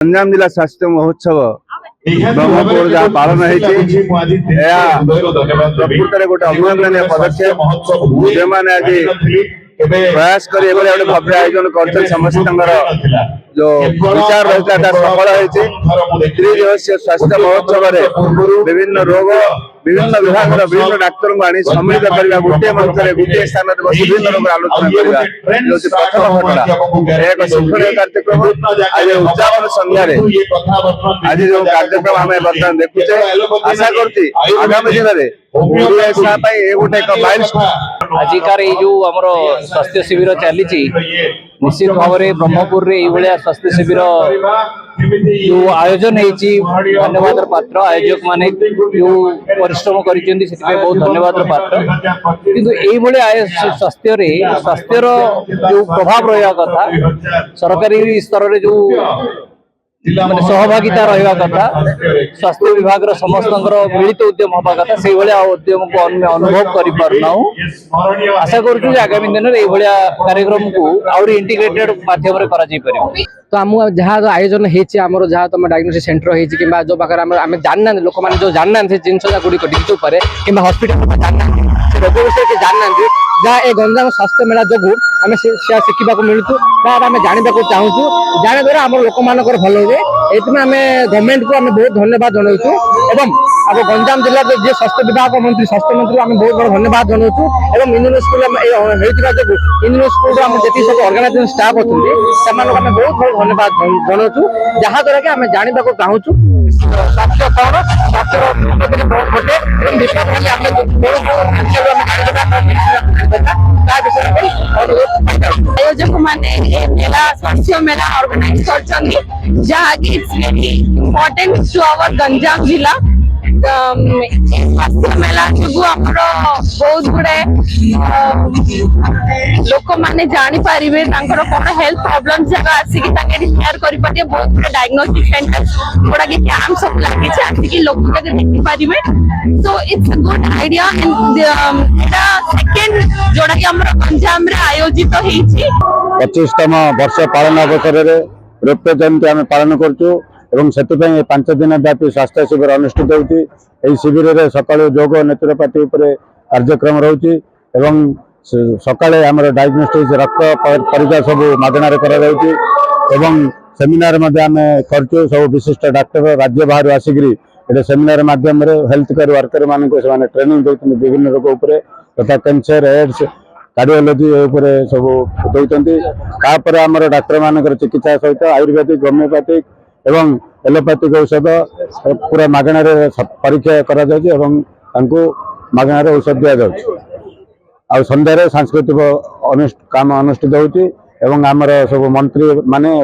गंजाम जिला स्वास्थ्य महोत्सव ब्रह्मपुर जहाँ पालन प्रकृत गोटे अभिनंदनीय पदक्षेप जो मैंने आज प्रयास कर भव्य आयोजन कर समस्त जो विचार रही सफल स्वास्थ्य महोत्सव विभिन्न रोग विभिन्न विभाग विभिन्न डाक्तर को आनी सम्मिलित करने गोटे मंच में गोटे स्थान में बस विभिन्न रोग आलोचना करवा प्रथम घटना एक शिक्षणीय कार्यक्रम आज उद्यापन संध्यारे आज जो कार्यक्रम आम बर्तमान देखुचे आशा करती आगामी दिन में गोटे एक माइलस्टोन आजिकार जो आमर स्वास्थ्य शिविर चली निश्चित भाव में ब्रह्मपुर में स्वास्थ्य शिविर जो आयोजन धन्यवाद पात्र आयोजक माने जो परिश्रम कर बहुत धन्यवाद पात्र किंतु ये स्वास्थ्य जो प्रभाव रहा कथा सरकारी स्तर में जो माने सहभागिता रहा कथा स्वास्थ्य विभाग समस्त मिलित उद्यम हवा कथा से उद्यम को अनुभव कर पारना आशा करूँ आगामी दिन में ये कार्यक्रम को आउरी इंटीग्रेटेड माध्यम तो आम जहाँ आयोजन होमर जहाँ तुम डायग्नोस्टिक सेंटर होती कि जो पाखे आम जाना लोक मैंने जो जाना जिन गुड़िक डिजिट उपर कि हस्पिटाल जाना रोग विषय जाना जहाँ ये गंजाम स्वास्थ्य मेला जो आम शिखा मिलूँ आम जानवा चाहूँ जाना द्वारा आम लोक मान भल हुए ये आम गवर्नमेंट को आम बहुत धन्यवाद जनाऊँ एवं अब गंजाम जिला जी स्वास्थ्य विभाग मंत्री स्वास्थ्य मंत्री आम बहुत बड़ा धन्यवाद जनाऊँ और इंजीनियर स्कूल जो इंजीनियर स्कूल आम जी सब ऑर्गेनाइजेशन स्टाफ अच्छे आम बहुत बड़ा धन्यवाद जनाऊँ जहाद्वारा कि आम जानवा चाहूँ स्वास्थ्य कौन आयोजक मैंने मेला स्वास्थ्य मेला ऑर्गेनाइज कर जहाँकि it's very important to our Ganjam जिला स्वास्थ्य मेला जो आमर बहुत गुड़े लोक मैंने जापर कौन हेल्थ प्रोब्लेम जगह आसिक शेयर कर बहुत गुड़े डायग्नोस्टिक सेंटर जोड़ा कि कैंप सब लगी आसिक लोक देखी पारे so it's good idea second जोड़ा कि गंजाम आयोजित 25तम वर्ष पालन अवसर में रोप्य जयंती आम पालन करूँ 5 दिन व्यापी स्वास्थ्य शिविर अनुष्ठित होती शिविर में सकाल योग नेचुरोपैथी कार्यक्रम रोचे सकाले आम डायग्नोस्टिक रक्त परीक्षा सब मागणार सेमिनार आम कर सब विशिष्ट डाक्तर राज्य बाहर आसिक सेमिनार मध्यम हेल्थ केयर वर्कर मान ट्रेनिंग देते विभिन्न रोग तथा कैंसर एड्स कार्डियोलॉजी सब दौरान आमर डाक्तर मान चिकित्सा सहित आयुर्वेदिक होमियोपैथिक एवं एलोपैथिक औषध पूरा मागणार परीक्षा मागणार औषध दि जाऊँ संध्यारे सांस्कृतिक काम अनुष्ठित होती सब मंत्री माने